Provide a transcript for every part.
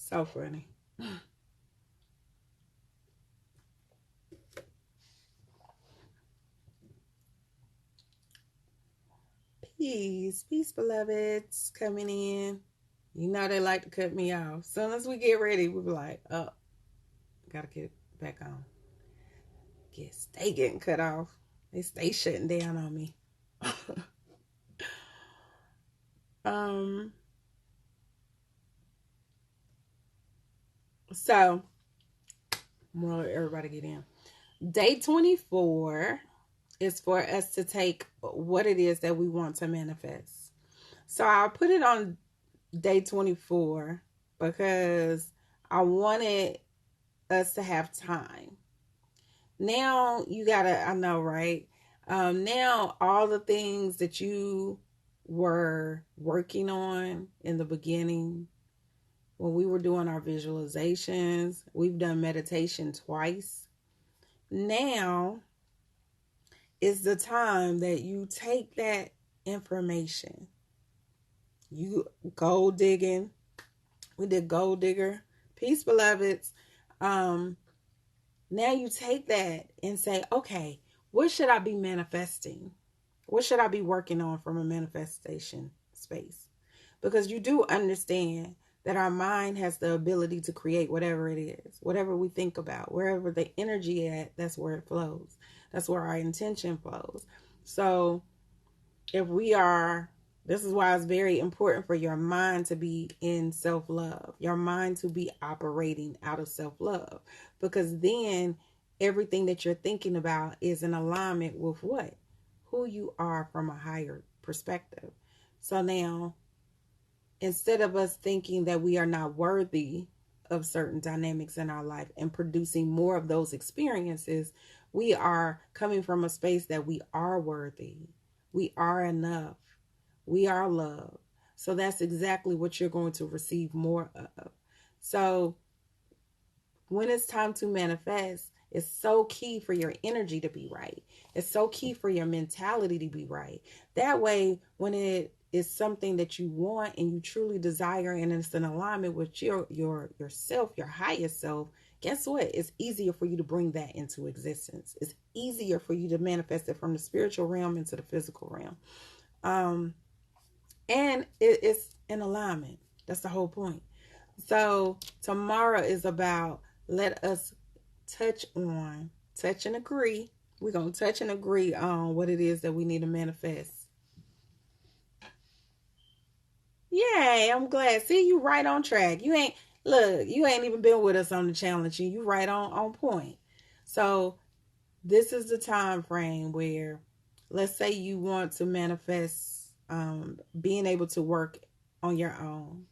So funny. Peace. Peace, beloveds. Coming in. You know they like to cut me off. As soon as we get ready, we be like, oh, gotta get back on. Guess they getting cut off. They stay shutting down on me. um, so I'm gonna let everybody get in. Day 24 is for us to take what it is that we want to manifest. So I'll put it on day 24 because I wanted us to have time. Now you gotta, I know, right? Now all the things that you were working on in the beginning, when we were doing our visualizations, we've done meditation twice. Now is the time that you take that information. You gold digging. We did gold digger. Peace, beloveds. Now you take that and say, okay, what should I be manifesting? What should I be working on from a manifestation space? Because you do understand that our mind has the ability to create whatever it is, whatever we think about, wherever the energy at, that's where it flows. That's where our intention flows. So if we are, this is why it's very important for your mind to be in self-love, your mind to be operating out of self-love, because then everything that you're thinking about is in alignment with what? Who you are from a higher perspective. So now, instead of us thinking that we are not worthy of certain dynamics in our life and producing more of those experiences, we are coming from a space that we are worthy. We are enough. We are love. So that's exactly what you're going to receive more of. So when it's time to manifest, it's so key for your energy to be right. It's so key for your mentality to be right. That way, when it is something that you want and you truly desire and it's in alignment with yourself, your highest self, guess what? It's easier for you to bring that into existence. It's easier for you to manifest it from the spiritual realm into the physical realm. And it's in alignment. That's the whole point. So tomorrow is about, let us touch and agree. We're going to touch and agree on what it is that we need to manifest. Yay, I'm glad. See, you right on track. You ain't even been with us on the challenge. You right on point. So this is the time frame where, let's say you want to manifest being able to work on your own,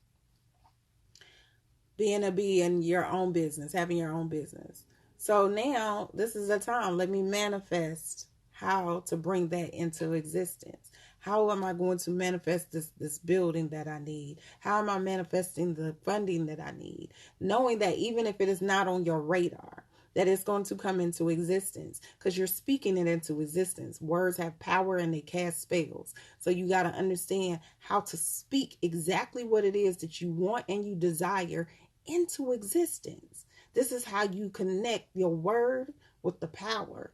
be in your own business, having your own business. So now this is the time. Let me manifest how to bring that into existence. How am I going to manifest this building that I need? How am I manifesting the funding that I need? Knowing that even if it is not on your radar, that it's going to come into existence because you're speaking it into existence. Words have power and they cast spells. So you got to understand how to speak exactly what it is that you want and you desire into existence. This is how you connect your word with the power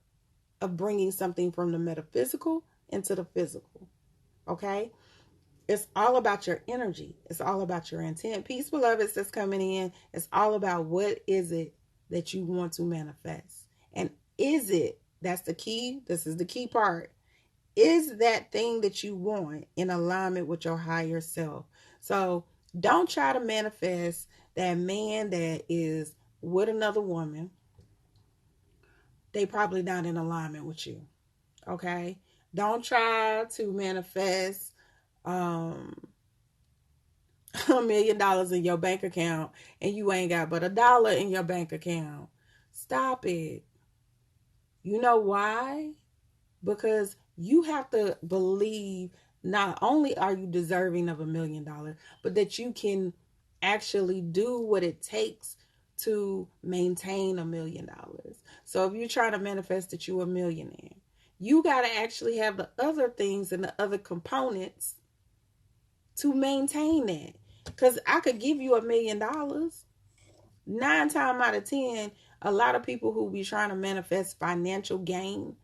of bringing something from the metaphysical into the physical. Okay? It's all about your energy. It's all about your intent. Peace, beloveds, that's coming in. It's all about what is it that you want to manifest. And is it, that's the key, this is the key part, is that thing that you want in alignment with your higher self? So don't try to manifest that man that is with another woman. They probably not in alignment with you. Okay? Don't try to manifest $1 million in your bank account and you ain't got but $1 in your bank account. Stop it. You know why? Because you have to believe not only are you deserving of $1 million, but that you can actually do what it takes to maintain $1 million. So if you're trying to manifest that you're a millionaire, you got to actually have the other things and the other components to maintain that. Because I could give you $1 million, 9 times out of 10, a lot of people who be trying to manifest financial gain,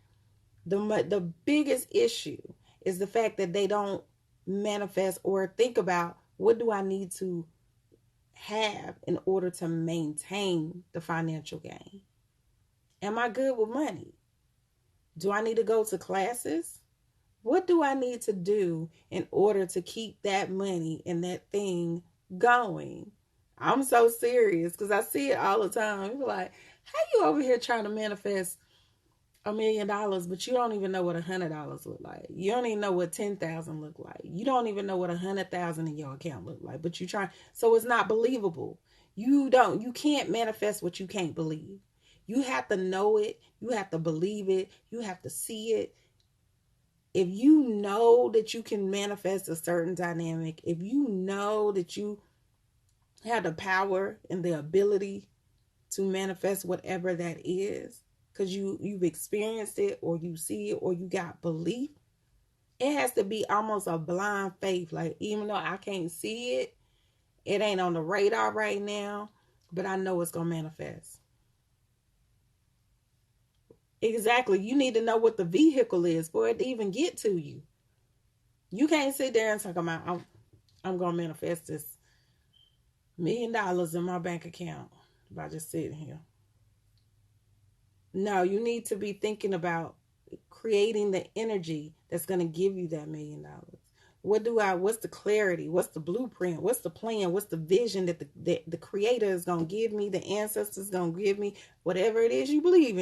the biggest issue is the fact that they don't manifest or think about, what do I need to have in order to maintain the financial gain? Am I good with money? Do I need to go to classes? What do I need to do in order to keep that money and that thing going? I'm so serious because I see it all the time. People like, how you over here trying to manifest $1,000,000, but you don't even know what $100 look like. You don't even know what 10,000 look like. You don't even know what 100,000 in your account look like. But you try, so it's not believable. You can't manifest what you can't believe. You have to know it. You have to believe it. You have to see it. If you know that you can manifest a certain dynamic, if you know that you have the power and the ability to manifest whatever that is, because you've experienced it, or you see it, or you got belief, it has to be almost a blind faith. Like, even though I can't see it, it ain't on the radar right now, but I know it's going to manifest. Exactly. You need to know what the vehicle is for it to even get to you. You can't sit there and talk about, I'm going to manifest this $1,000,000 in my bank account by just sitting here. No, you need to be thinking about creating the energy that's going to give you that $1,000,000. What's the clarity? What's the blueprint? What's the plan? What's the vision that the creator is going to give me, the ancestors going to give me, whatever it is you believe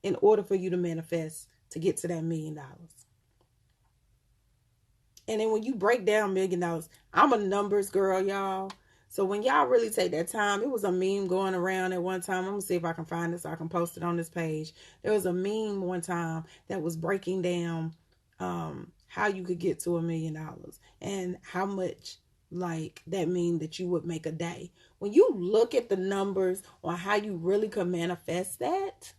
in order for you to manifest to get to that $1,000,000. And then when you break down $1,000,000, I'm a numbers girl, y'all. So when y'all really take that time, it was a meme going around at one time. I'm going to see if I can find this so I can post it on this page. There was a meme one time that was breaking down how you could get to $1,000,000 and how much like that mean that you would make a day. When you look at the numbers on how you really could manifest that,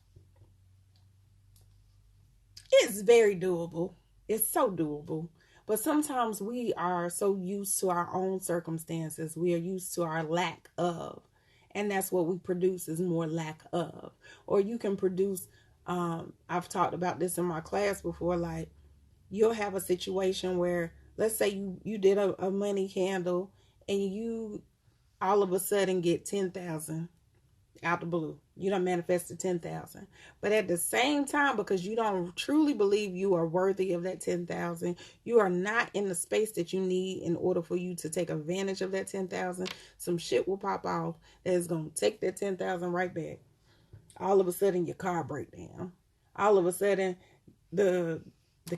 it's very doable. It's so doable. But sometimes we are so used to our own circumstances. We are used to our lack of. And that's what we produce, is more lack of. Or you can produce, I've talked about this in my class before, like you'll have a situation where, let's say you did a money candle and you all of a sudden get 10,000 out the blue. You done manifested 10,000. But at the same time, because you don't truly believe you are worthy of that 10,000, you are not in the space that you need in order for you to take advantage of that 10,000. Some shit will pop off that is going to take that 10,000 right back. All of a sudden your car break down. All of a sudden the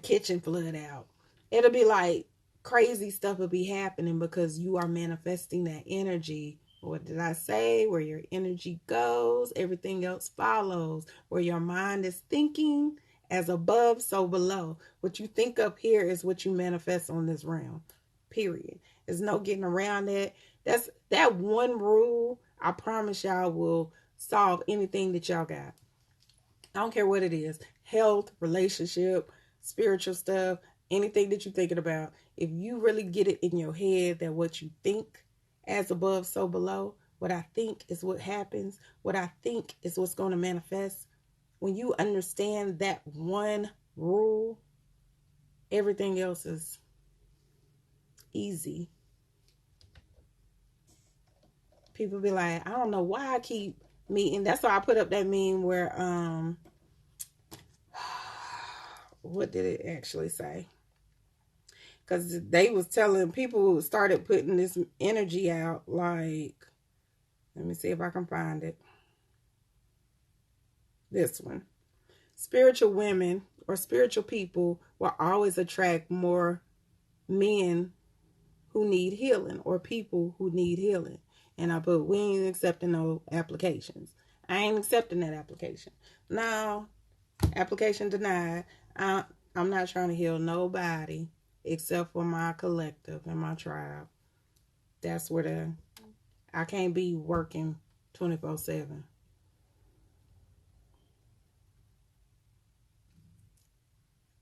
kitchen flood out. It'll be like crazy stuff will be happening because you are manifesting that energy. What did I say? Where your energy goes, everything else follows. Where your mind is thinking, as above, so below. What you think up here is what you manifest on this realm. Period. There's no getting around that. That's that one rule. I promise y'all will solve anything that y'all got. I don't care what it is. Health, relationship, spiritual stuff, anything that you're thinking about. If you really get it in your head that what you think, as above, so below. What I think is what happens. What I think is what's going to manifest. When you understand that one rule, everything else is easy. People be like, I don't know why I keep meeting. That's why I put up that meme where, what did it actually say? Because they was telling people who started putting this energy out, like, let me see if I can find it. This one. Spiritual women or spiritual people will always attract more men who need healing or people who need healing. And I put, we ain't accepting no applications. I ain't accepting that application. No, application denied. I'm not trying to heal nobody except for my collective and my tribe. That's where I can't be working 24/7.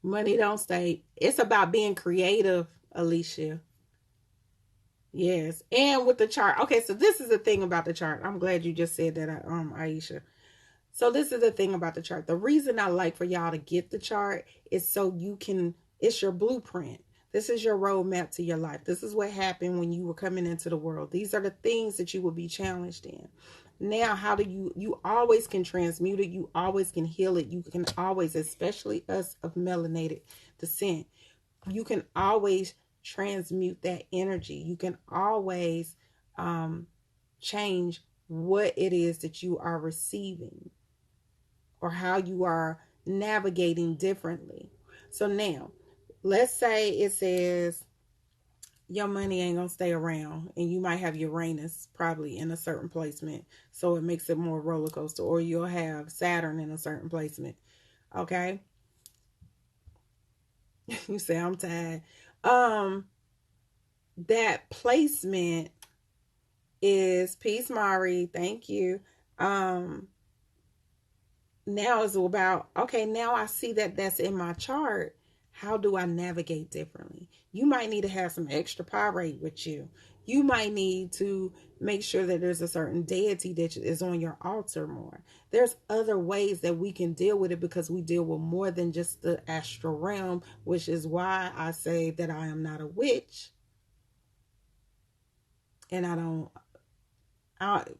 Money don't stay. It's about being creative, Alicia. Yes. And with the chart. Okay, so this is the thing about the chart. I'm glad you just said that, Aisha. So this is the thing about the chart. The reason I like for y'all to get the chart is so you can, it's your blueprint. This is your roadmap to your life. This is what happened when you were coming into the world. These are the things that you will be challenged in. Now, how do you always can transmute it. You always can heal it. You can always, especially us of melanated descent, you can always transmute that energy. You can always change what it is that you are receiving or how you are navigating differently. So now, let's say it says your money ain't gonna stay around, and you might have Uranus probably in a certain placement, so it makes it more roller coaster, or you'll have Saturn in a certain placement. Okay, you say I'm tired. That placement is peace, Mari. Thank you. Now it's about, okay, now I see that that's in my chart. How do I navigate differently? You might need to have some extra pyrite with you. You might need to make sure that there's a certain deity that is on your altar more. There's other ways that we can deal with it because we deal with more than just the astral realm, which is why I say that I am not a witch. And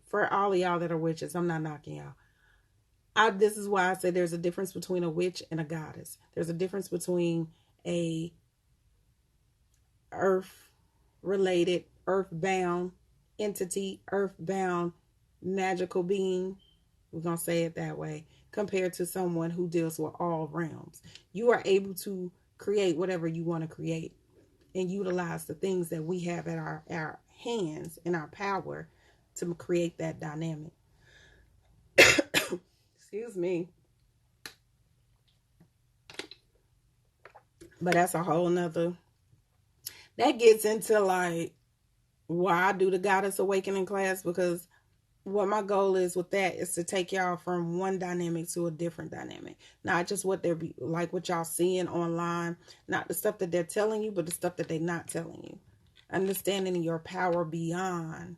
for all of y'all that are witches, I'm not knocking y'all. This is why I say there's a difference between a witch and a goddess. There's a difference between a earth-related, earth-bound entity, earth-bound magical being. We're going to say it that way, compared to someone who deals with all realms. You are able to create whatever you want to create and utilize the things that we have at our hands and our power to create that dynamic. Excuse me. But that's a whole nother, that gets into like why I do the Goddess Awakening class, because what my goal is with that is to take y'all from one dynamic to a different dynamic. Not just what they're like what y'all seeing online, not the stuff that they're telling you, but the stuff that they're not telling you. Understanding your power beyond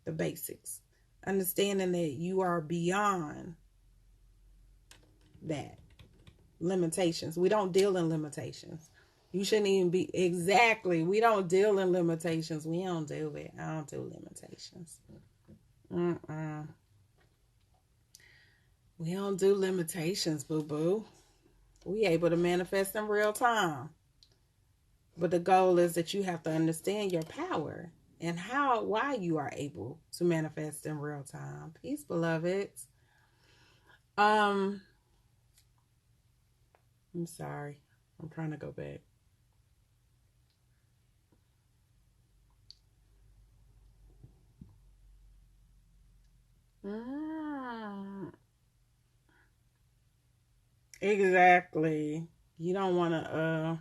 the basics. Understanding that you are beyond that. Limitations. We don't deal in limitations. You shouldn't even be, exactly. We don't deal in limitations. We don't do it. I don't do limitations. We don't do limitations, boo-boo. We able to manifest in real time. But the goal is that you have to understand your power and why you are able to manifest in real time. Peace, beloveds. I'm sorry. I'm trying to go back. Exactly. You don't want to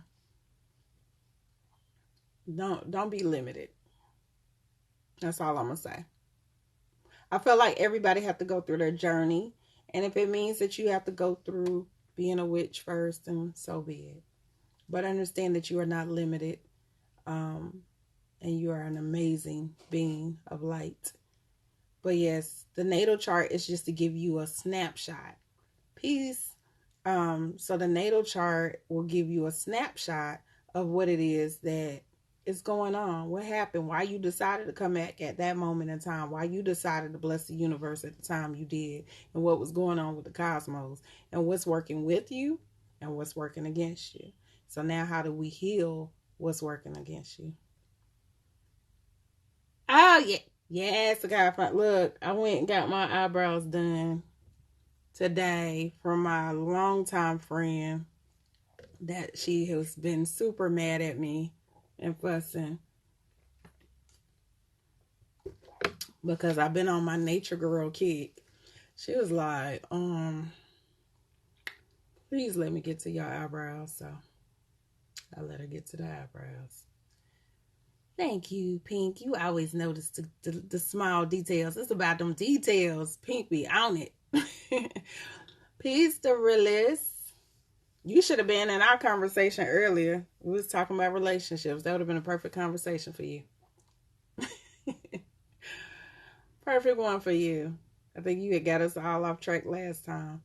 don't be limited. That's all I'm gonna say. I feel like everybody have to go through their journey, and if it means that you have to go through being a witch first, then so be it. But understand that you are not limited, and you are an amazing being of light. But yes, the natal chart is just to give you a snapshot. Peace. So the natal chart will give you a snapshot of what it is that is going on. What happened? Why you decided to come back at that moment in time? Why you decided to bless the universe at the time you did? And what was going on with the cosmos? And what's working with you? And what's working against you? So now how do we heal what's working against you? Oh, yeah. Yes, I got fun. Look, I went and got my eyebrows done today from my longtime friend that she has been super mad at me and fussing because I've been on my nature girl kick. She was like, please let me get to your eyebrows. So I let her get to the eyebrows. Thank you, Pink. You always notice the small details. It's about them details. Pink be on it. Peace to Realist. You should have been in our conversation earlier. We was talking about relationships. That would have been a perfect conversation for you. Perfect one for you. I think you had got us all off track last time.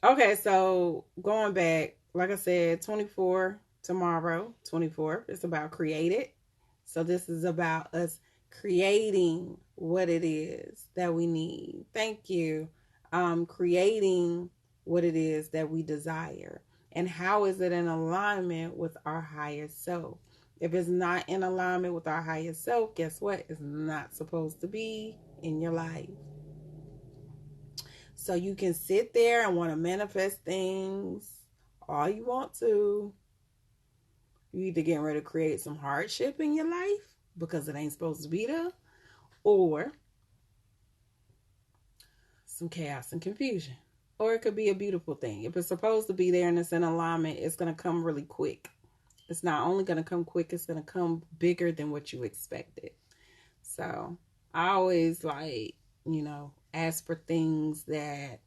Okay, so going back, like I said, 24 tomorrow, 24. It's about create it. So this is about us creating what it is that we need. Thank you. Creating what it is that we desire. And how is it in alignment with our higher self? If it's not in alignment with our higher self, guess what? It's not supposed to be in your life. So you can sit there and want to manifest things all you want to. You either getting ready to create some hardship in your life because it ain't supposed to be there, or some chaos and confusion. Or it could be a beautiful thing. If it's supposed to be there and it's in alignment, it's going to come really quick. It's not only going to come quick, it's going to come bigger than what you expected. So I always ask for things that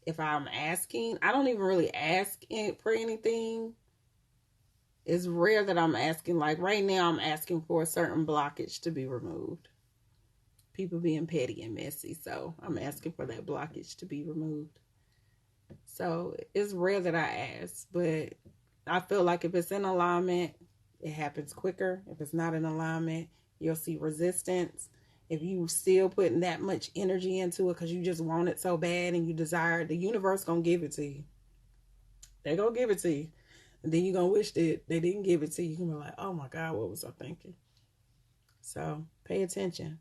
if I'm asking, I don't even really ask for anything. It's rare that I'm asking. Like right now, I'm asking for a certain blockage to be removed. People being petty and messy, so I'm asking for that blockage to be removed. So it's rare that I ask, but I feel like if it's in alignment, it happens quicker. If it's not in alignment, you'll see resistance. If you still putting that much energy into it because you just want it so bad and you desire it, the universe gonna give it to you. They're gonna give it to you. And then you're gonna wish that they didn't give it to you. You're gonna be like, oh my God, what was I thinking? So pay attention.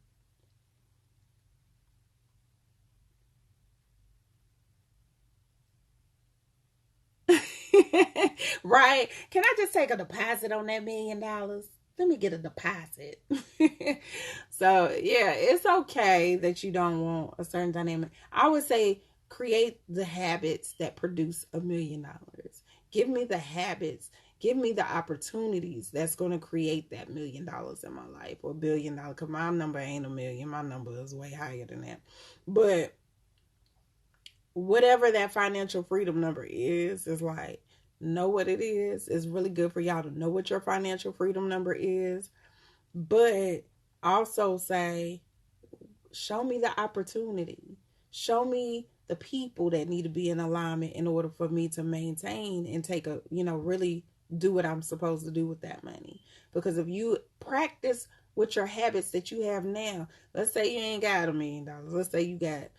Right? Can I just take a deposit on that $1,000,000? Let me get a deposit. So yeah, it's okay that you don't want a certain dynamic. I would say create the habits that produce $1,000,000. Give me the habits. Give me the opportunities that's going to create that $1,000,000 in my life, or $1,000,000,000. Because my number ain't a million. My number is way higher than that. But whatever that financial freedom number is like, know what it is. It's really good for y'all to know what your financial freedom number is, but also say, show me the opportunity, show me the people that need to be in alignment in order for me to maintain and take a, really do what I'm supposed to do with that money. Because if you practice with your habits that you have now, let's say you ain't got $1,000,000. Let's say you got,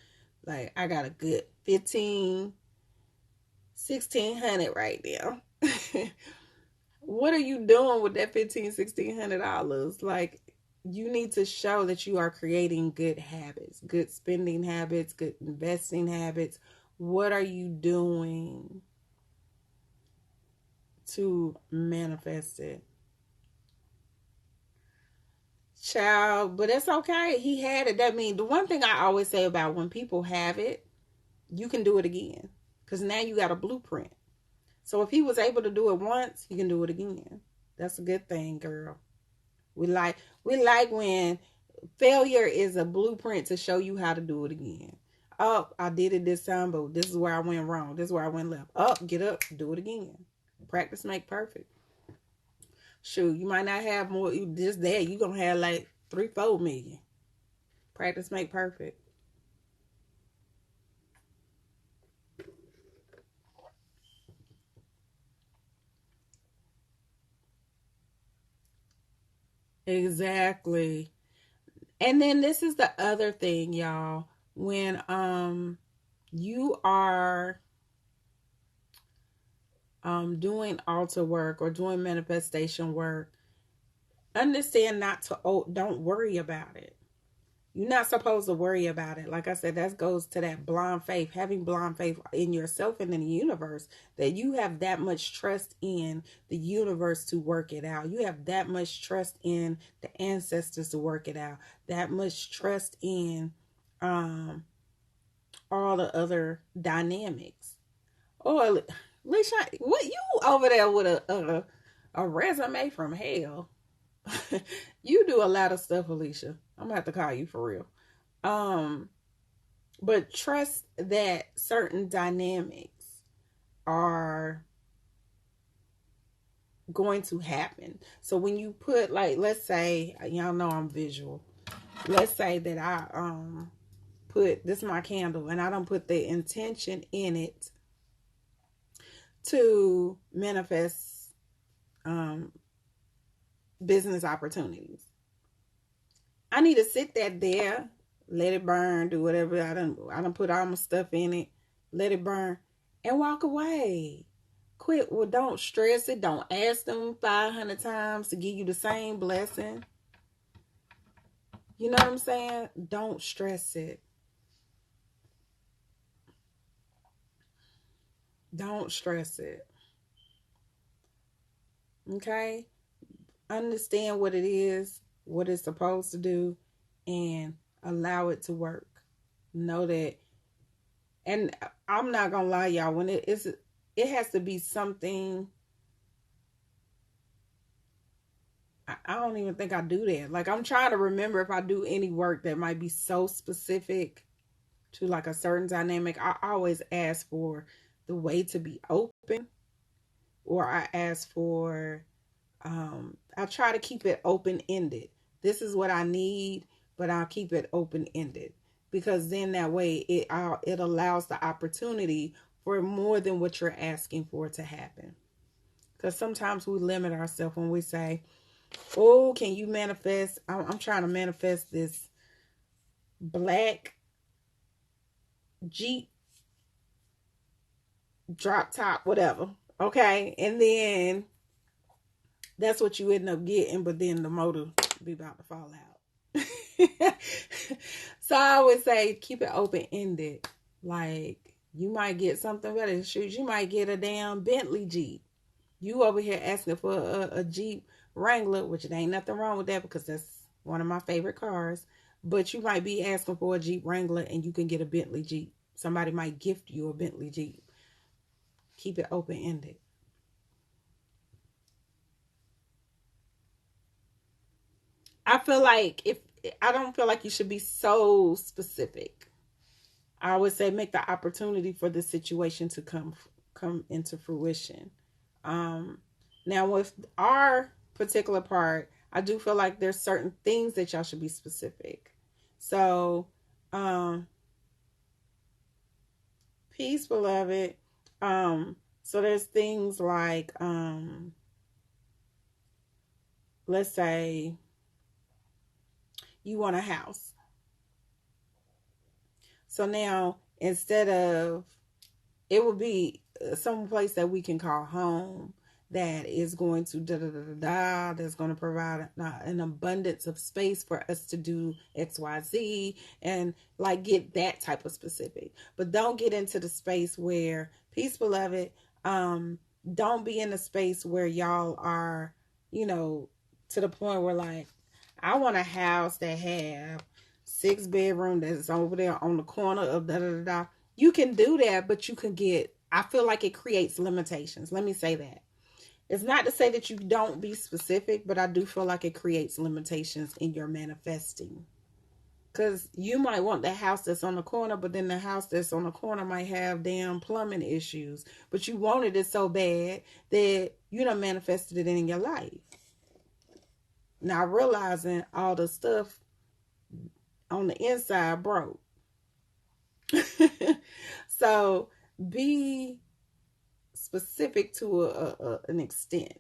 like, I got a good 1,600 right now. What are you doing with that $1,600? Like, you need to show that you are creating good habits, good spending habits, good investing habits. What are you doing to manifest it? Child, but it's okay. He had it. That means the one thing I always say about when people have it, you can do it again. Because now you got a blueprint. So if he was able to do it once, he can do it again. That's a good thing, girl. We like when failure is a blueprint to show you how to do it again. Oh, I did it this time, but this is where I went wrong. This is where I went left. Up, get up, do it again. Practice make perfect. Shoot, you might not have more just that. You're gonna have like 3-4 million. Practice make perfect. Exactly. And then this is the other thing, y'all. When you are doing altar work or doing manifestation work, understand not to, don't worry about it. You're not supposed to worry about it. Like I said, that goes to that blind faith, having blind faith in yourself and in the universe, that you have that much trust in the universe to work it out. You have that much trust in the ancestors to work it out. That much trust in all the other dynamics. Or, Alicia, what you over there with a resume from hell? You do a lot of stuff, Alicia. I'm gonna have to call you for real. Um, but trust that certain dynamics are going to happen. So when you put, like, let's say, y'all know I'm visual. Let's say that I put this is my candle and I don't put the intention in it to manifest business opportunities. I need to sit that there, let it burn, do whatever. I don't put all my stuff in it, let it burn, and walk away. Quit. Well, don't stress it. Don't ask them 500 times to give you the same blessing. You know what I'm saying? Don't stress it. Don't stress it. Okay? Understand what it is, what it's supposed to do, and allow it to work. Know that, and I'm not gonna lie, y'all, when it has to be something. I don't even think I do that. Like, I'm trying to remember if I do any work that might be so specific to like a certain dynamic. I always ask for the way to be open, or I ask for I try to keep it open ended. This is what I need, but I'll keep it open ended, because then that way it allows the opportunity for more than what you're asking for to happen. Because sometimes we limit ourselves when we say, "Oh, can you manifest? I'm trying to manifest this black Jeep drop top, whatever." Okay, and then that's what you end up getting, but then the motor be about to fall out. So I always say keep it open ended. Like, you might get something better. Shoot, you might get a damn Bentley Jeep. You over here asking for a Jeep Wrangler, which it ain't nothing wrong with that because that's one of my favorite cars. But you might be asking for a Jeep Wrangler and you can get a Bentley Jeep. Somebody might gift you a Bentley Jeep. Keep it open ended. I feel like if I don't feel like you should be so specific. I would say make the opportunity for the situation to come into fruition. Um, Now with our particular part, I do feel like there's certain things that y'all should be specific. So, um, peace, beloved. So there's things like, let's say you want a house. So now instead of, it would be some place that we can call home, that is going to da da da da da, that's going to provide an abundance of space for us to do XYZ, and like get that type of specific. But don't get into the space where, peace, beloved, don't be in a space where y'all are, you know, to the point where, like, I want a house that have 6 bedroom that's over there on the corner of da da da da. You can do that, but you can get, I feel like it creates limitations. Let me say that. It's not to say that you don't be specific, but I do feel like it creates limitations in your manifesting. Because you might want the house that's on the corner, but then the house that's on the corner might have damn plumbing issues. But you wanted it so bad that you done manifested it in your life. Now realizing all the stuff on the inside broke. So be specific to an extent.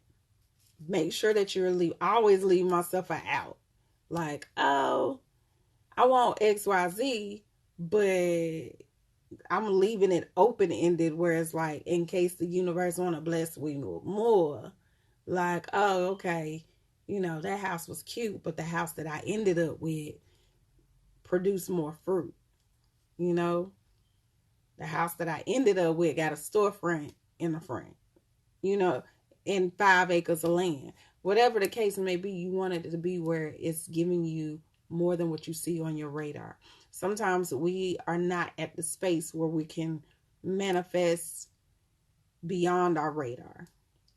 Make sure that you're always leave myself out. Like, oh, I want XYZ, but I'm leaving it open ended where it's like, in case the universe want to bless me with more. Like, oh, okay, that house was cute, but the house that I ended up with produced more fruit. You know, the house that I ended up with got a storefront in the front, you know, in 5 acres of land. Whatever the case may be, you want it to be where it's giving you more than what you see on your radar. Sometimes we are not at the space where we can manifest beyond our radar,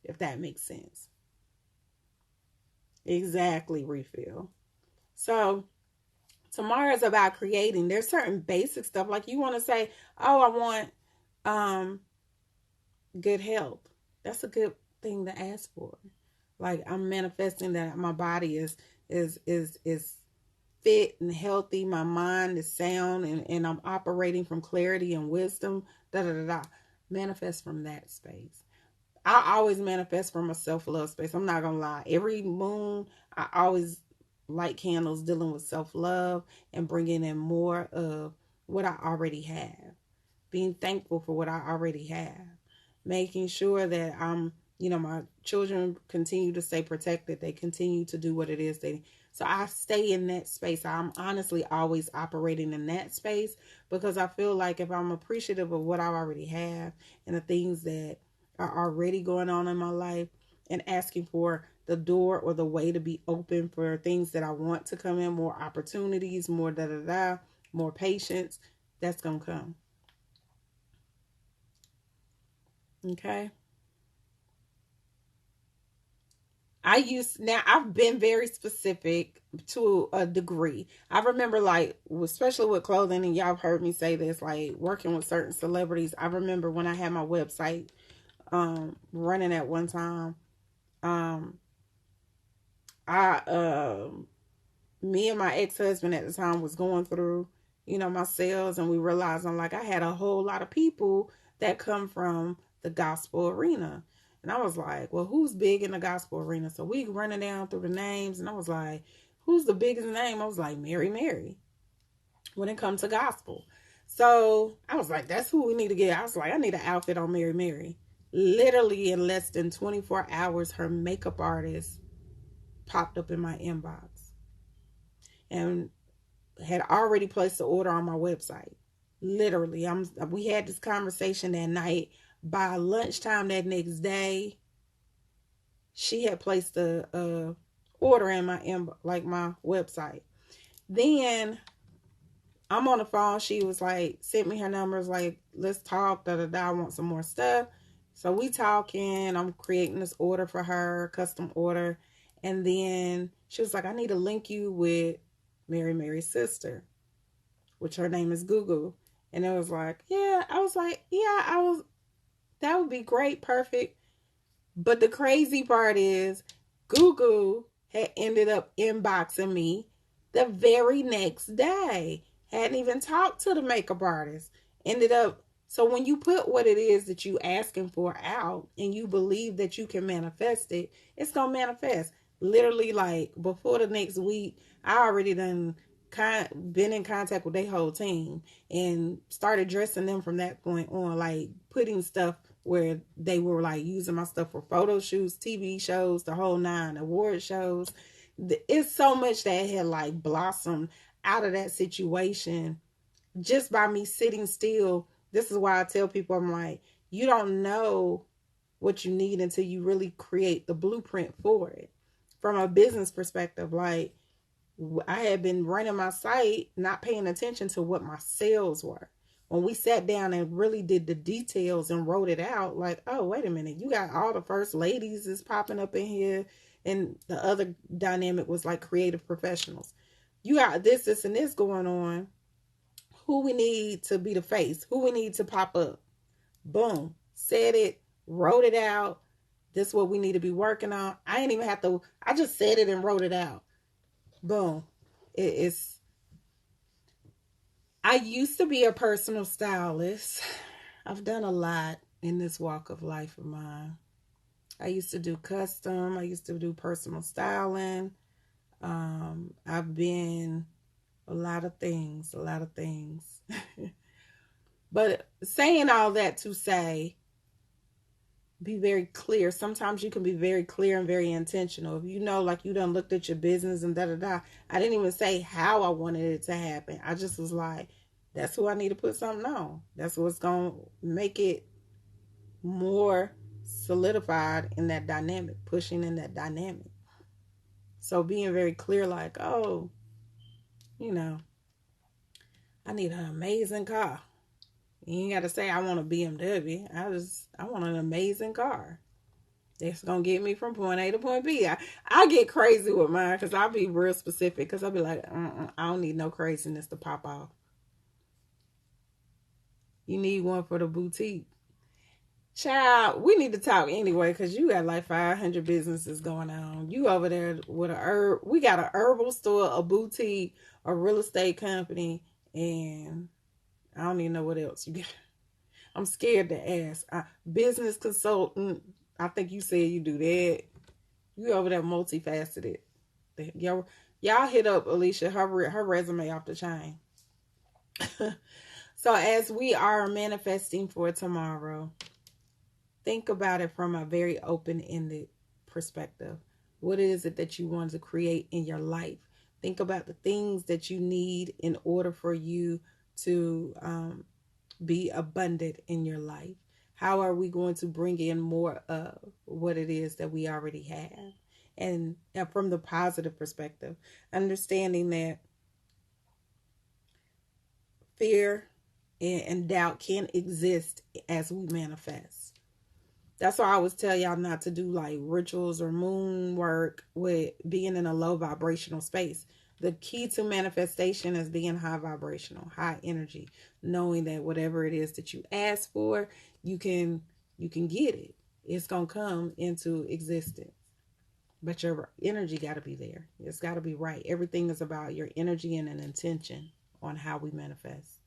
if that makes sense. Exactly, refill. So tomorrow is about creating. There's certain basic stuff, like you want to say, oh, I want good health. That's a good thing to ask for. Like I'm manifesting that my body is fit and healthy. My mind is sound, and I'm operating from clarity and wisdom. Da da da da. Manifest from that space. I always manifest from a self love space. I'm not gonna lie. Every moon, I always light candles dealing with self love and bringing in more of what I already have. Being thankful for what I already have. Making sure that my children continue to stay protected. They continue to do what it is they. So I stay in that space. I'm honestly always operating in that space because I feel like if I'm appreciative of what I already have and the things that are already going on in my life and asking for the door or the way to be open for things that I want to come in, more opportunities, more da da da, more patience, that's going to come. Okay. I've been very specific to a degree. I remember, like, especially with clothing, and y'all have heard me say this, like working with certain celebrities. I remember when I had my website running at one time. Um I Me and my ex-husband at the time was going through, my sales, and we realized I had a whole lot of people that come from the gospel arena. And I was like, well, who's big in the gospel arena? So we running down through the names, and I was like, who's the biggest name? I was like, Mary when it comes to gospel. So I was like, that's who we need to get. I was like, I need an outfit on Mary. Literally in less than 24 hours, her makeup artist popped up in my inbox and had already placed the order on my website. Literally, we had this conversation that night. By lunchtime that next day, she had placed the order in my website. Then I'm on the phone. She was like, sent me her numbers, like, let's talk, da da da. I want some more stuff. So we talking. I'm creating this order for her, custom order. And then she was like, I need to link you with Mary's sister, which her name is Google. And it was like, yeah. I was like, yeah, that would be great, perfect. But the crazy part is Google had ended up inboxing me the very next day. Hadn't even talked to the makeup artist. Ended up, so when you put what it is that you asking for out and you believe that you can manifest it, it's gonna manifest. Literally, like before the next week, I already done been in contact with their whole team and started dressing them from that point on, like putting stuff where they were like using my stuff for photo shoots, TV shows, the whole nine, award shows. It's so much that had like blossomed out of that situation just by me sitting still. This is why I tell people, I'm like, you don't know what you need until you really create the blueprint for it. From a business perspective, like I had been running my site, not paying attention to what my sales were. When we sat down and really did the details and wrote it out, like, oh, wait a minute, you got all the first ladies is popping up in here. And the other dynamic was like creative professionals. You got this, and this going on. Who we need to be the face? Who we need to pop up? Boom. Said it, wrote it out. This is what we need to be working on. I ain't even have to, I just said it and wrote it out. Boom. It's I used to be a personal stylist. I've done a lot in this walk of life of mine. I used to do custom. I used to do personal styling. I've been a lot of things, a lot of things. But saying all that to say, be very clear. Sometimes you can be very clear and very intentional. If you know, like you done looked at your business and da da da. I didn't even say how I wanted it to happen. I just was like, that's who I need to put something on. That's what's going to make it more solidified in that dynamic, pushing in that dynamic. So being very clear, like, oh, you know, I need an amazing car. You ain't got to say I want a BMW. I want an amazing car. That's gonna get me from point A to point B. I get crazy with mine because I'll be real specific because I'll be like, I don't need no craziness to pop off. You need one for the boutique. Child, we need to talk anyway because you got like 500 businesses going on. You over there with a herb. We got a herbal store, a boutique, a real estate company, and I don't even know what else you got. I'm scared to ask. Business consultant. I think you said you do that. You over there multifaceted. Y'all hit up Alicia. Her resume off the chain. So as we are manifesting for tomorrow, think about it from a very open-ended perspective. What is it that you want to create in your life? Think about the things that you need in order for you to be abundant in your life. How are we going to bring in more of what it is that we already have? And from the positive perspective, understanding that fear and doubt can exist as we manifest. That's why I always tell y'all not to do like rituals or moon work with being in a low vibrational space. The key to manifestation is being high vibrational, high energy, knowing that whatever it is that you ask for, you can get it. It's going to come into existence. But your energy got to be there. It's got to be right. Everything is about your energy and an intention on how we manifest.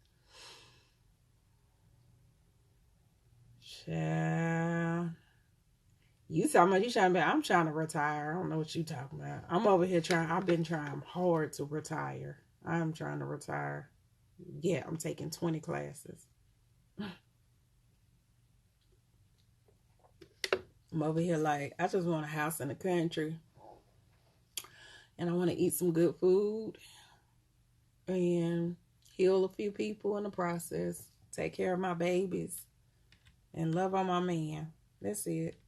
Yeah. You talking about you trying to be, I'm trying to retire. I don't know what you talking about. I'm over here I've been trying hard to retire. I'm trying to retire. Yeah, I'm taking 20 classes. I'm over here like, I just want a house in the country. And I want to eat some good food. And heal a few people in the process. Take care of my babies. And love on my man. That's it.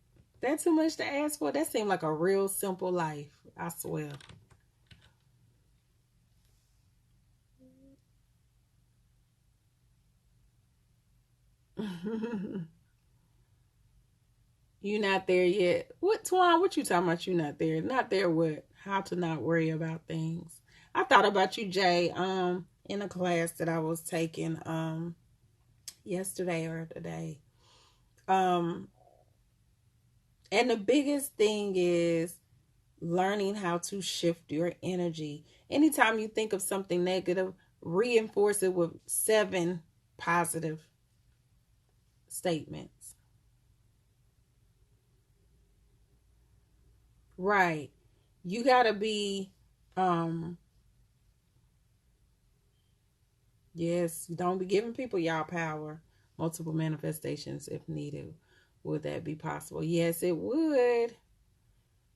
That's too much to ask for. That seemed like a real simple life. I swear. You not there yet. What, Twan? What you talking about? You not there? Not there what? How to not worry about things. I thought about you, Jay, in a class that I was taking yesterday or today. And the biggest thing is learning how to shift your energy. Anytime you think of something negative, reinforce it with 7 positive statements. Right. You got to be yes, don't be giving people y'all power. Multiple manifestations if needed. Would that be possible? Yes, it would.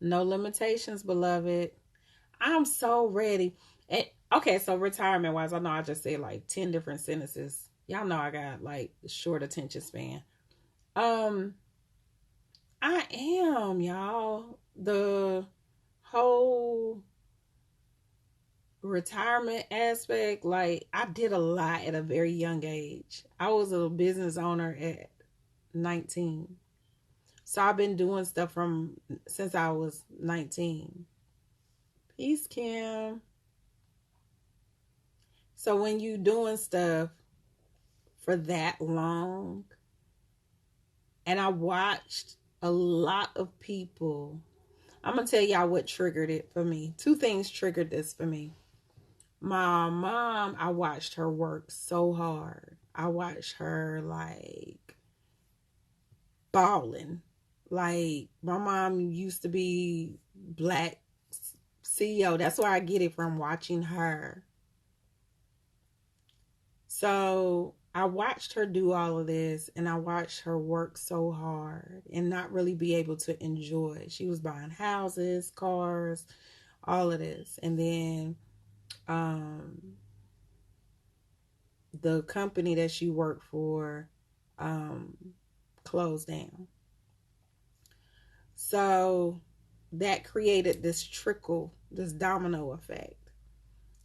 No limitations, beloved. I'm so ready. And okay, so retirement wise, I know I just said like 10 different sentences. Y'all know I got like short attention span. Um, I am, y'all. The whole retirement aspect, like I did a lot at a very young age. I was a business owner at 19. So I've been doing stuff from since I was 19. Peace, Kim. So when you doing stuff for that long, and I watched a lot of people, I'm going to tell y'all what triggered it for me. 2 things triggered this for me. My mom, I watched her work so hard. I watched her like balling. Like my mom used to be black CEO. That's where I get it from, watching her. So I watched her do all of this, and I watched her work so hard and not really be able to enjoy it. She was buying houses, cars, all of this. And then the company that she worked for um, closed down. So that created this trickle, this domino effect.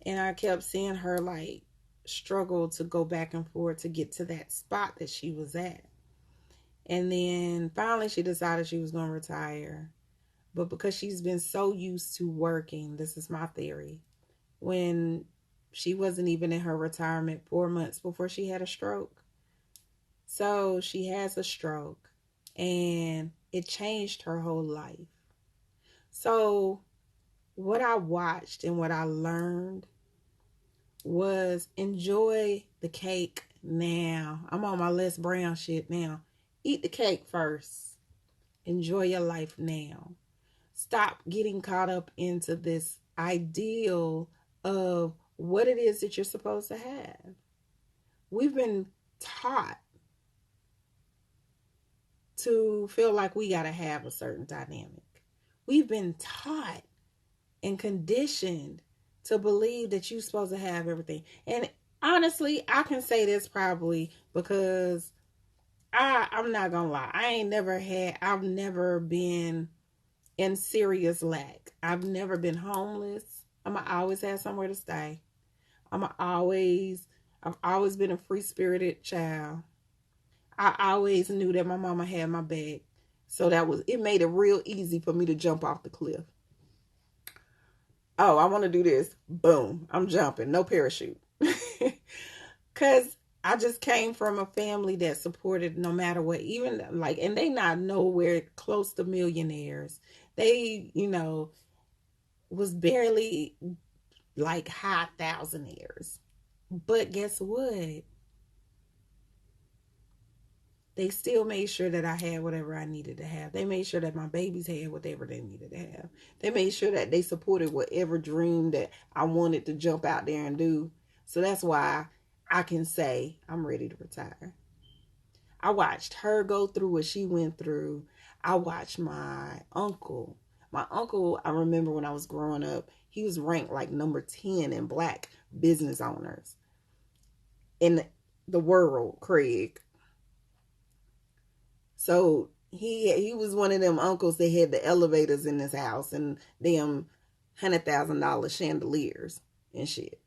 And I kept seeing her like struggle to go back and forth to get to that spot that she was at. And then finally she decided she was going to retire. But because she's been so used to working, this is my theory, when she wasn't even in her retirement 4 months before she had a stroke. So she has a stroke. and it changed her whole life. So what I watched and what I learned was enjoy the cake now. I'm on my Les Brown shit now. Eat the cake first. Enjoy your life now. Stop getting caught up into this ideal of what it is that you're supposed to have. We've been taught to feel like we got to have a certain dynamic. We've been taught and conditioned to believe that you're supposed to have everything. And honestly, I can say this probably because I'm not gonna lie. I've never been in serious lack. I've never been homeless. I always had somewhere to stay. I've always been a free spirited child. I always knew that my mama had my back. So it made it real easy for me to jump off the cliff. Oh, I want to do this. Boom. I'm jumping. No parachute. Because I just came from a family that supported no matter what, even like, and they not nowhere close to millionaires. They, was barely like high thousandaires. But guess what? They still made sure that I had whatever I needed to have. They made sure that my babies had whatever they needed to have. They made sure that they supported whatever dream that I wanted to jump out there and do. So that's why I can say I'm ready to retire. I watched her go through what she went through. I watched my uncle. My uncle, I remember when I was growing up, he was ranked like number 10 in black business owners in the world, Craig. So he was one of them uncles that had the elevators in his house and them $100,000 chandeliers and shit.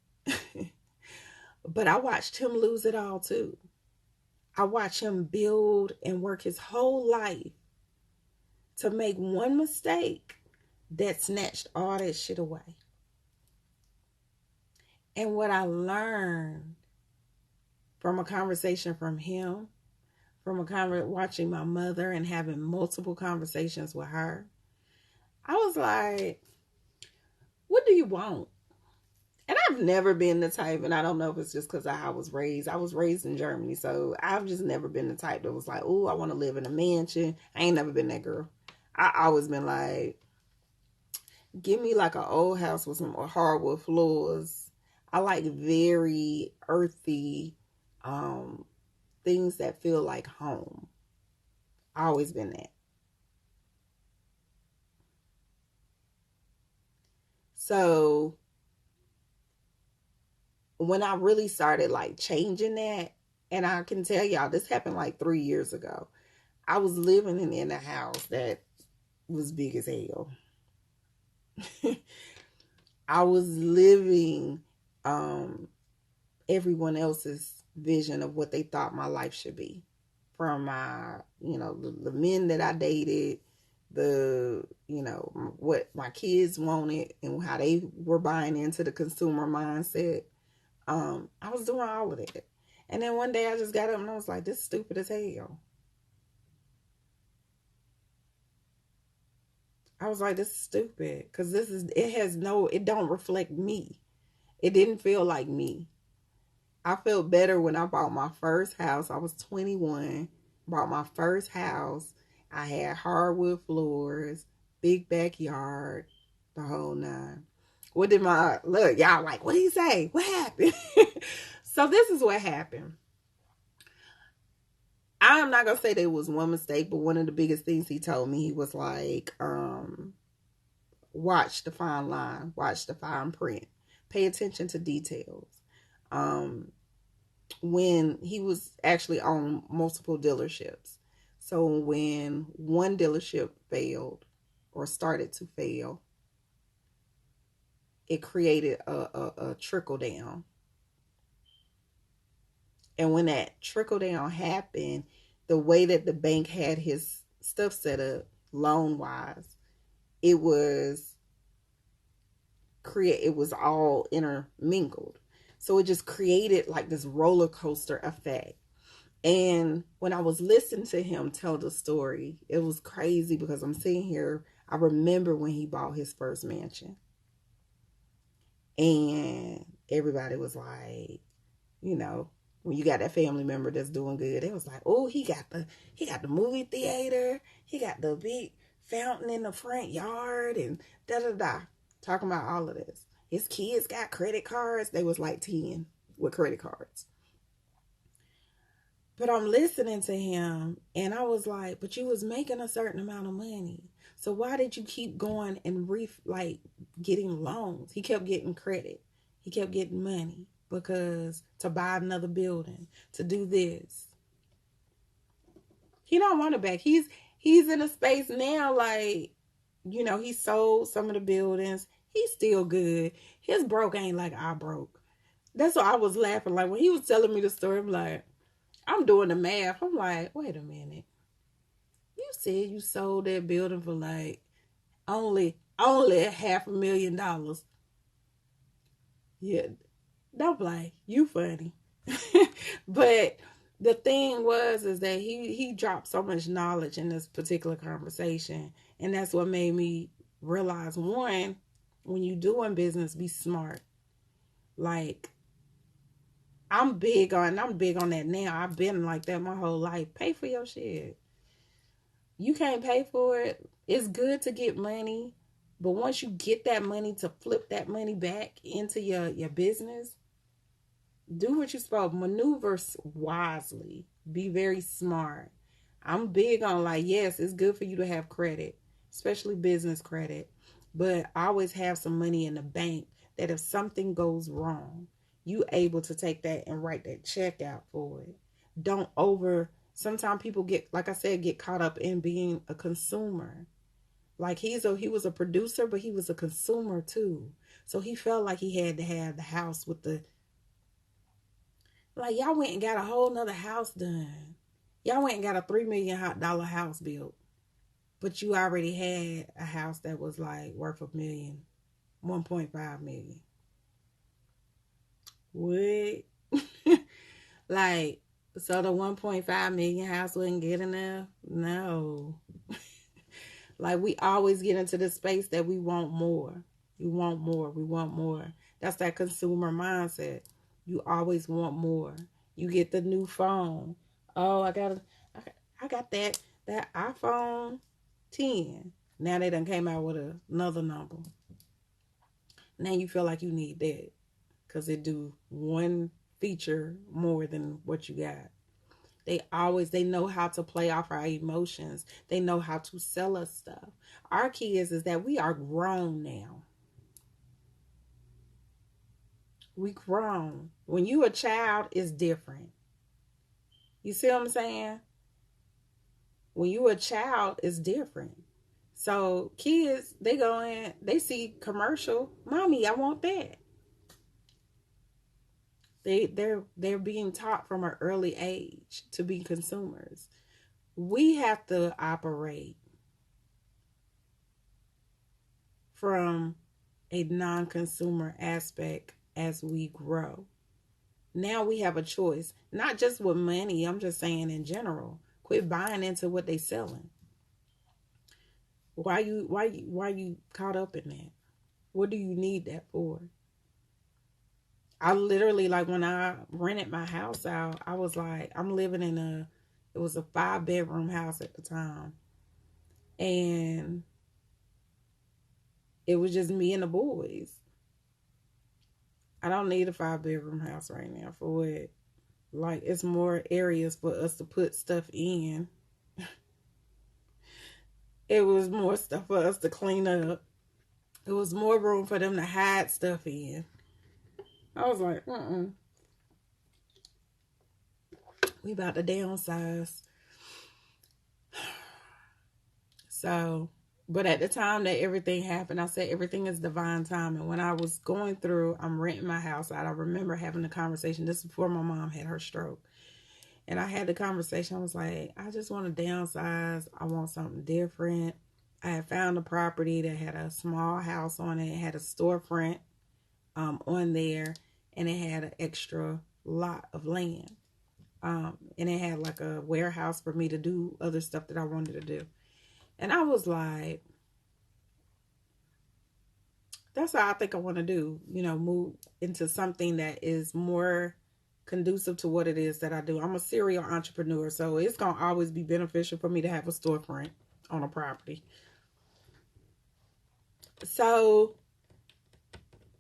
But I watched him lose it all too. I watched him build and work his whole life to make one mistake that snatched all that shit away. And what I learned from a conversation from him, watching my mother and having multiple conversations with her, I was like, what do you want? And I've never been the type, and I don't know if it's just because I was raised in Germany, so I've just never been the type that was like, oh, I want to live in a mansion. I ain't never been that girl. I always been like, give me like an old house with some hardwood floors. I like very earthy things that feel like home. I always been that. So when I really started like changing that, and I can tell y'all this happened like 3 years ago. I was living in a house that was big as hell. I was living everyone else's vision of what they thought my life should be. From my, the men that I dated, what my kids wanted and how they were buying into the consumer mindset. I was doing all of that. And then one day I just got up and I was like, this is stupid as hell. I was like, this is stupid. Because it don't reflect me. It didn't feel like me. I felt better when I bought my first house. I was 21, bought my first house. I had hardwood floors, big backyard, the whole nine. Look, y'all like, what did he say? What happened? So this is what happened. I'm not going to say there was one mistake, but one of the biggest things he told me, he was like, watch the fine line, watch the fine print, pay attention to details. When he was actually on multiple dealerships. So when one dealership failed or started to fail, it created a trickle down. And when that trickle down happened, the way that the bank had his stuff set up loan wise, it was all intermingled. So it just created like this roller coaster effect. And when I was listening to him tell the story, it was crazy because I'm sitting here. I remember when he bought his first mansion. And everybody was like, you know, when you got that family member that's doing good, it was like, oh, he got the movie theater, he got the big fountain in the front yard, and da da da. Talking about all of this. His kids got credit cards. They was like 10 with credit cards. But I'm listening to him and I was like, but you was making a certain amount of money. So why did you keep going and getting loans? He kept getting credit. He kept getting money because to buy another building, to do this. He don't want it back. He's in a space now like, he sold some of the buildings. He's still good. His broke ain't like I broke. That's why I was laughing. Like when he was telling me the story, I'm like, I'm doing the math. I'm like, wait a minute. You said you sold that building for like only $500,000. Yeah. Don't play. You funny. But the thing is that he dropped so much knowledge in this particular conversation. And that's what made me realize, one, when you doing business, be smart. Like, I'm big on that now. I've been like that my whole life. Pay for your shit. You can't pay for it. It's good to get money, but once you get that money, to flip that money back into your business, do what you're supposed to. Maneuver wisely. Be very smart. I'm big on like, yes, it's good for you to have credit, especially business credit, but always have some money in the bank that if something goes wrong, you able to take that and write that check out for it. Don't sometimes people like I said, get caught up in being a consumer. Like he was a producer, but he was a consumer too. So he felt like he had to have the house with like y'all went and got a whole nother house done. Y'all went and got a $3 million house built. But you already had a house that was like worth $1 million, 1.5 million. What? Like, so the 1.5 million house wasn't good enough? No. Like we always get into the space that we want more. We want more. We want more. That's that consumer mindset. You always want more. You get the new phone. Oh, I got that iPhone 10. Now they done came out with another number. Now you feel like you need that because it do one feature more than what you got. They know how to play off our emotions. They know how to sell us stuff. Our key is that we are grown now. We grown. When you a child, it's different. You see what I'm saying? When you a child, it's different. So kids, they go in, they see commercial, mommy, I want that. They're being taught from an early age to be consumers. We have to operate from a non-consumer aspect as we grow. Now we have a choice, not just with money. I'm just saying in general. Quit buying into what they selling. Why you caught up in that? What do you need that for? I literally, like when I rented my house out, I was like, I'm living it was a 5-bedroom house at the time. And it was just me and the boys. I don't need a 5-bedroom house right now for what? Like, it's more areas for us to put stuff in. It was more stuff for us to clean up. It was more room for them to hide stuff in. I was like, we about to downsize. So, but at the time that everything happened, I said everything is divine timing. When I was going through, I'm renting my house out. I remember having a conversation. This is before my mom had her stroke. And I had the conversation. I was like, I just want to downsize. I want something different. I had found a property that had a small house on it. It had a storefront on there. And it had an extra lot of land. And it had like a warehouse for me to do other stuff that I wanted to do. And I was like, that's what I think I want to do, move into something that is more conducive to what it is that I do. I'm a serial entrepreneur, so it's going to always be beneficial for me to have a storefront on a property. So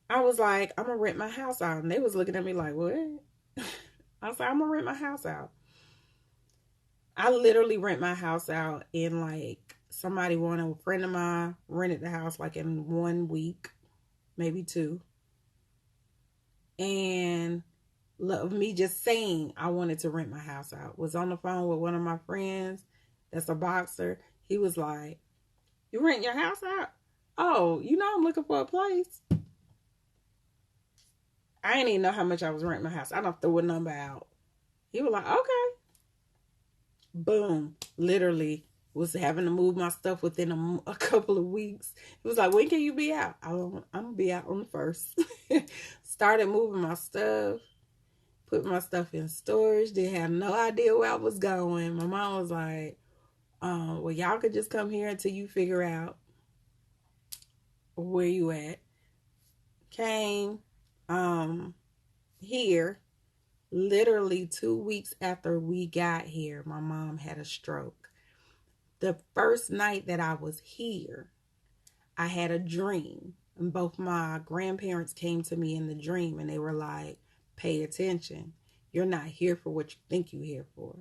I was like, I'm going to rent my house out. And they was looking at me like, what? I was like, I'm going to rent my house out. I literally rent my house out in like, a friend of mine rented the house like in 1 week, maybe 2. And me just saying I wanted to rent my house out. Was on the phone with one of my friends that's a boxer. He was like, you rent your house out? Oh, I'm looking for a place. I didn't even know how much I was renting my house. I don't throw a number out. He was like, okay. Boom. Literally was having to move my stuff within a couple of weeks. He was like, when can you be out? I'm going to be out on the 1st. Started moving my stuff. Put my stuff in storage. Didn't have no idea where I was going. My mom was like, well, y'all could just come here until you figure out where you at. Came here. Literally 2 weeks after we got here, my mom had a stroke. The first night that I was here, I had a dream. And both my grandparents came to me in the dream and they were like, pay attention. You're not here for what you think you're here for.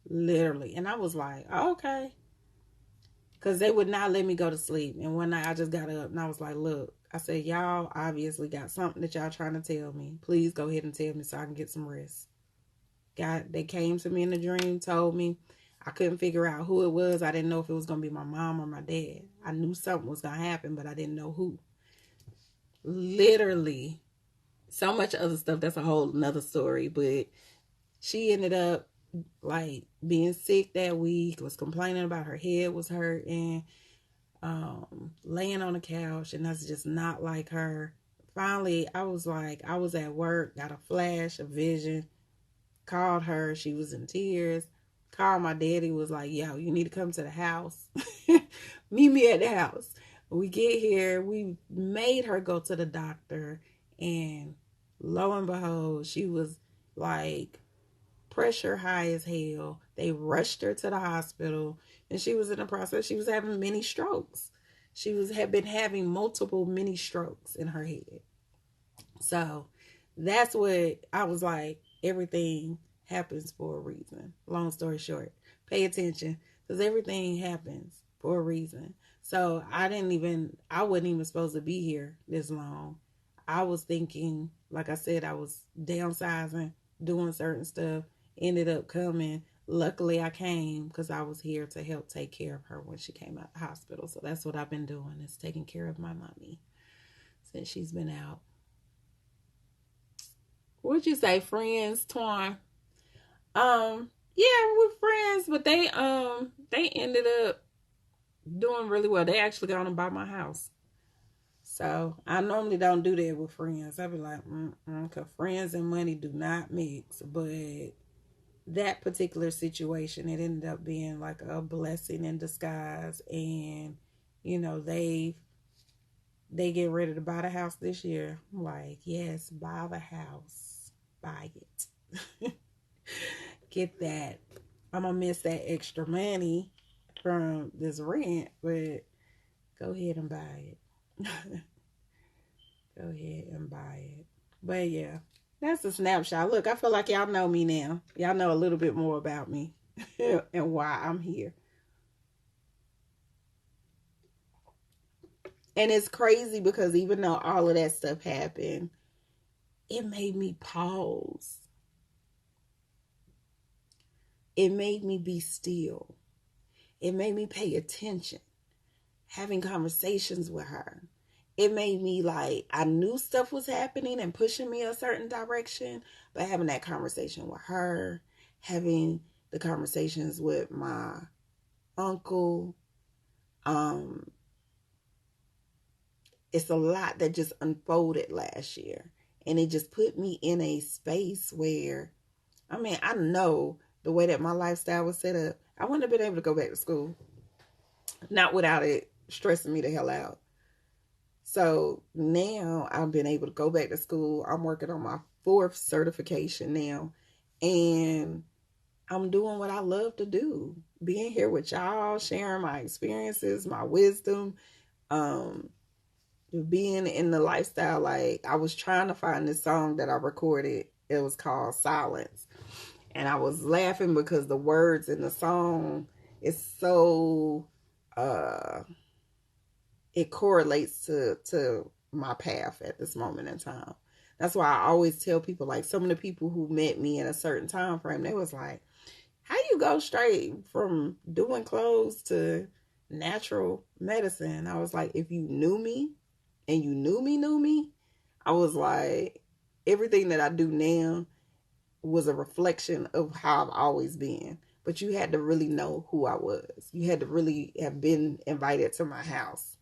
Literally. And I was like, oh, okay. Because they would not let me go to sleep. And one night I just got up and I was like, look, I said, y'all obviously got something that y'all trying to tell me. Please go ahead and tell me so I can get some rest. They came to me in the dream, told me. I couldn't figure out who it was. I didn't know if it was going to be my mom or my dad. I knew something was going to happen, but I didn't know who. Literally. So much other stuff. That's a whole nother story. But she ended up like being sick that week, was complaining about her head was hurting, laying on the couch, and that's just not like her. Finally, I was at work, got a flash, a vision, called her. She was in tears. Called my daddy, was like, yo, you need to come to the house. Meet me at the house. We get here, we made her go to the doctor, and lo and behold, she was like pressure high as hell. They rushed her to the hospital, and she was in the process. She was having many strokes. Had been having multiple mini strokes in her head. So that's what I was like, everything happens for a reason. Long story short, pay attention, because everything happens for a reason. So I wasn't even supposed to be here this long. I was thinking, like I said, I was downsizing, doing certain stuff, ended up coming. Luckily I came because I was here to help take care of her when she came out of the hospital. So that's what I've been doing, is taking care of my mommy since she's been out. What'd you say, friends, Twan? Yeah, we're friends, but they ended up doing really well. They actually got to buy my house. So I normally don't do that with friends. I be like, because friends and money do not mix. But that particular situation, it ended up being like a blessing in disguise. And, they get ready to buy the house this year. I'm like, yes, buy the house. Buy it. Get that. I'm going to miss that extra money from this rent, but go ahead and buy it. Go ahead and buy it. But yeah, that's a snapshot. Look, I feel like y'all know me now. Y'all know a little bit more about me and why I'm here. And it's crazy because even though all of that stuff happened, it made me pause. It made me be still. It made me pay attention. Having conversations with her. It made me like, I knew stuff was happening and pushing me a certain direction, but having that conversation with her, having the conversations with my uncle, it's a lot that just unfolded last year. And it just put me in a space where I mean, I know the way that my lifestyle was set up, I wouldn't have been able to go back to school. Not without it stressing me the hell out. So now I've been able to go back to school. I'm working on my fourth certification now. And I'm doing what I love to do. Being here with y'all, sharing my experiences, my wisdom, um, being in the lifestyle. Like, I was trying to find this song that I recorded. It was called Silence. And I was laughing because the words in the song is so it correlates to my path at this moment in time. That's why I always tell people, like, some of the people who met me in a certain time frame, they was like, how you go straight from doing clothes to natural medicine? I was like, if you knew me and you knew me, I was like, everything that I do now was a reflection of how I've always been. But you had to really know who I was. You had to really have been invited to my house.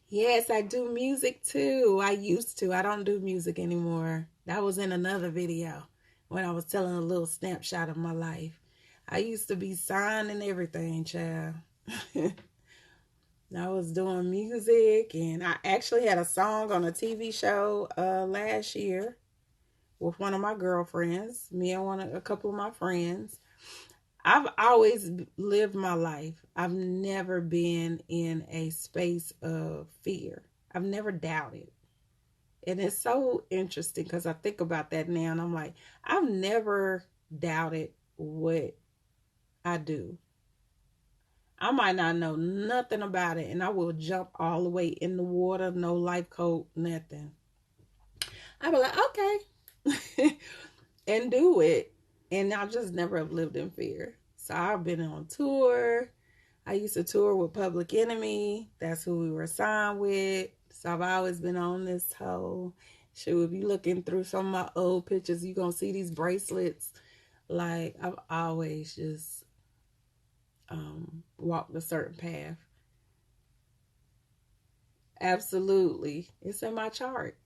Yes, I do music too. I used to. I don't do music anymore. That was in another video when I was telling a little snapshot of my life. I used to be signed and everything, child. I was doing music, and I actually had a song on a TV show last year with one of my girlfriends, me and a couple of my friends. I've always lived my life. I've never been in a space of fear. I've never doubted. And it's so interesting because I think about that now and I'm like, I've never doubted what I do. I might not know nothing about it and I will jump all the way in the water, no life coat, nothing. I'll be like, okay, and do it. And I just never have lived in fear. So I've been on tour. I used to tour with Public Enemy. That's who we were signed with. So I've always been on this whole shoot. If you looking through some of my old pictures, you're going to see these bracelets. Like, I've always just walked a certain path. Absolutely. It's in my chart.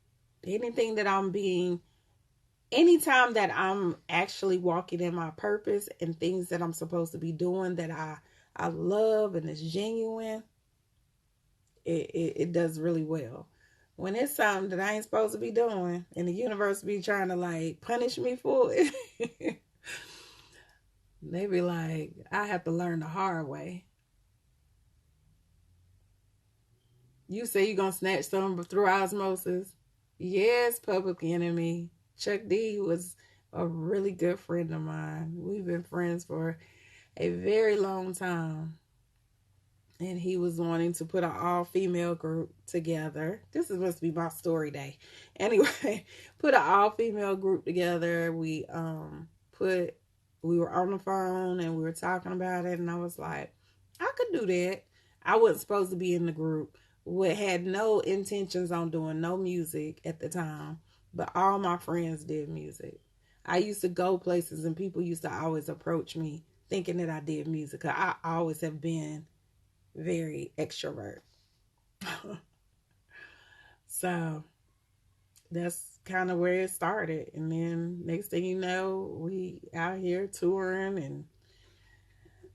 Anything that anytime that I'm actually walking in my purpose and things that I'm supposed to be doing that I love and it's genuine, it does really well. When it's something that I ain't supposed to be doing and the universe be trying to like punish me for it, they be like, I have to learn the hard way. You say you're going to snatch some through osmosis? Yes, Public Enemy. Chuck D was a really good friend of mine. We've been friends for a very long time. And he was wanting to put an all-female group together. This is must be my story day. Anyway, put an all-female group together. We were on the phone and we were talking about it, and I was like, I could do that. I wasn't supposed to be in the group. We had no intentions on doing no music at the time, but all my friends did music. I used to go places and people used to always approach me thinking that I did music. I always have been very extrovert. So that's kind of where it started. And then next thing you know, we out here touring and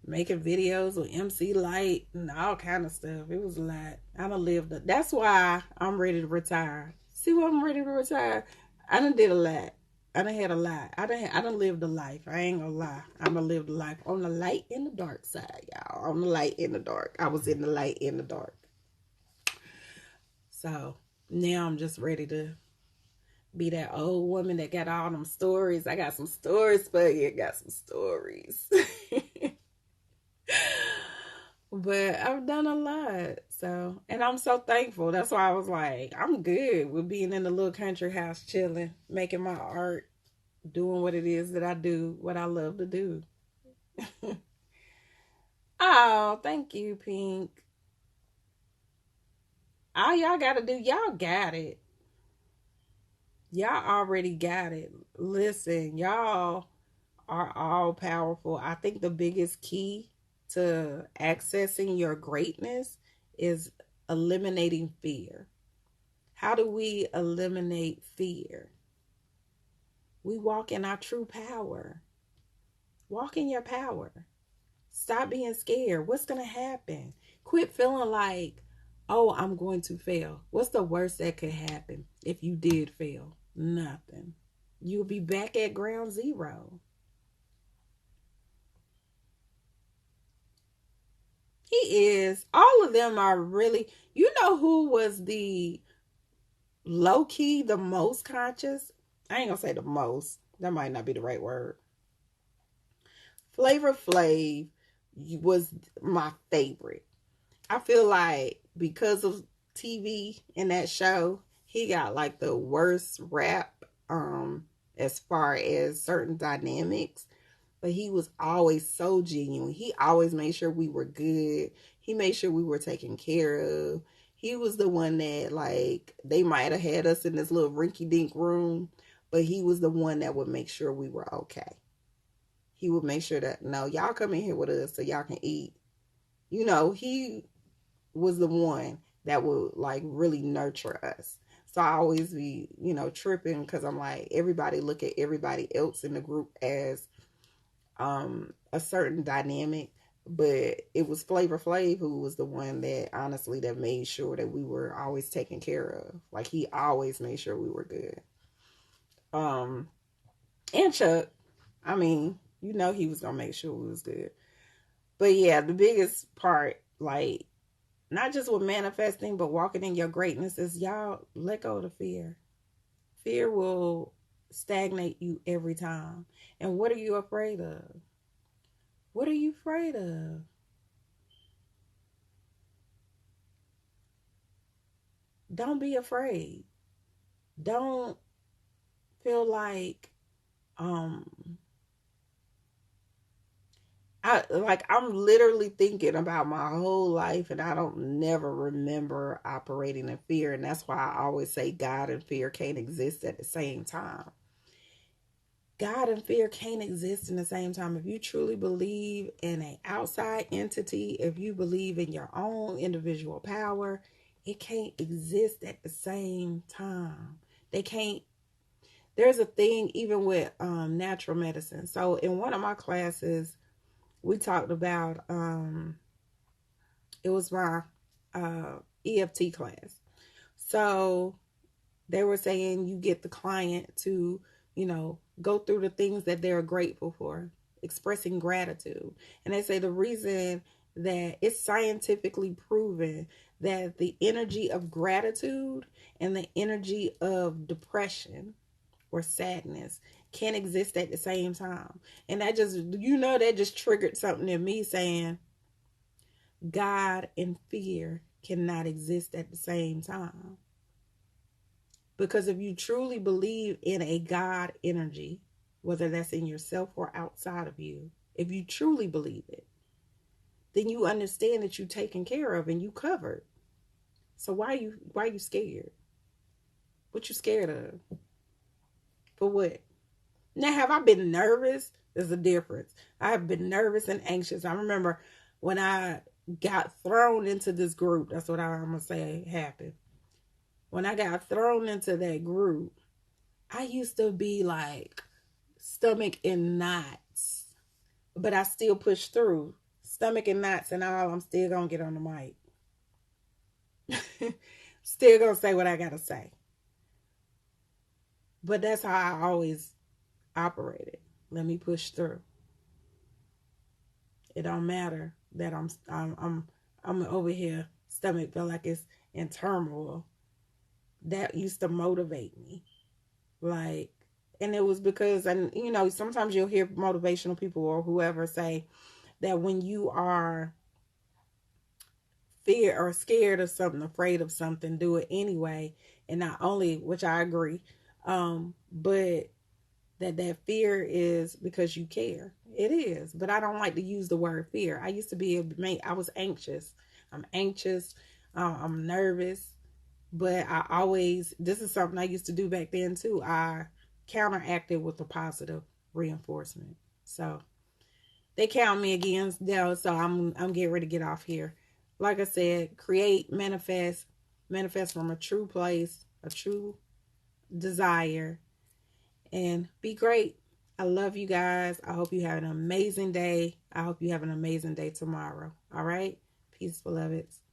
making videos with MC Light and all kind of stuff. It was a lot. I done lived. That's why I'm ready to retire. See why I'm ready to retire? I done did a lot. I done had a lot. I done lived a life. I ain't gonna lie. I done lived a life on the light and the dark side, y'all. On the light and the dark. I was in the light and the dark. So now I'm just ready to be that old woman that got all them stories. I got some stories for you. Got some stories. But I've done a lot. So, and I'm so thankful. That's why I was like, I'm good with being in the little country house chilling, making my art, doing what it is that I do, what I love to do. Oh, thank you, Pink. All y'all got to do, y'all got it. Y'all already got it. Listen, y'all are all powerful. I think the biggest key to accessing your greatness is eliminating fear. How do we eliminate fear? We walk in our true power. Walk in your power. Stop being scared. What's going to happen? Quit feeling like, oh, I'm going to fail. What's the worst that could happen if you did fail? Nothing. You'll be back at ground zero. He is. All of them are really, you know who was the low key, the most conscious? I ain't gonna say the most. That might not be the right word. Flavor Flav was my favorite. I feel like because of TV and that show, he got like the worst rap as far as certain dynamics, but he was always so genuine. He always made sure we were good. He made sure we were taken care of. He was the one that, like, they might have had us in this little rinky dink room, but he was the one that would make sure we were okay. He would make sure that, no, y'all come in here with us so y'all can eat. You know, he was the one that would like really nurture us. So I always be, tripping because I'm like, everybody look at everybody else in the group as a certain dynamic, but it was Flavor Flav who was the one that honestly that made sure that we were always taken care of. Like he always made sure we were good. And Chuck, I mean, he was gonna make sure we was good. But yeah, the biggest part, like, not just with manifesting, but walking in your greatness is y'all let go of the fear. Fear will stagnate you every time. And what are you afraid of? What are you afraid of? Don't be afraid. Don't feel like I'm literally thinking about my whole life and I don't never remember operating in fear. And that's why I always say God and fear can't exist at the same time. God and fear can't exist in the same time. If you truly believe in an outside entity, if you believe in your own individual power, it can't exist at the same time. They can't. There's a thing even with natural medicine. So in one of my classes, we talked about it was my EFT class. So they were saying you get the client to, go through the things that they're grateful for, expressing gratitude. And they say the reason that it's scientifically proven that the energy of gratitude and the energy of depression or sadness can't exist at the same time. And that just triggered something in me saying God and fear cannot exist at the same time. Because if you truly believe in a God energy, whether that's in yourself or outside of you, if you truly believe it, then you understand that you're taken care of and you covered. So why are you scared? What you scared of? For what? Now, have I been nervous? There's a difference. I have been nervous and anxious. I remember when I got thrown into this group, that's what I'm going to say happened. When I got thrown into that group, I used to be like stomach in knots, but I still pushed through. Stomach in knots and all, I'm still going to get on the mic. Still going to say what I got to say. But that's how I always operated. Let me push through. It don't matter that I'm over here. Stomach feel like it's in turmoil. That used to motivate me. Like, and it was because, and sometimes you'll hear motivational people or whoever say that when you are fear or scared of something, afraid of something, do it anyway. And not only, which I agree, but that fear is because you care. It is, but I don't like to use the word fear. I used to be I was anxious. I'm anxious. I'm nervous, but this is something I used to do back then too. I counteracted with a positive reinforcement. So they count me again now. So I'm getting ready to get off here. Like I said, create, manifest from a true place, a true desire, and be great. I love you guys. I hope you have an amazing day. I hope you have an amazing day tomorrow. All right? Peace, beloveds.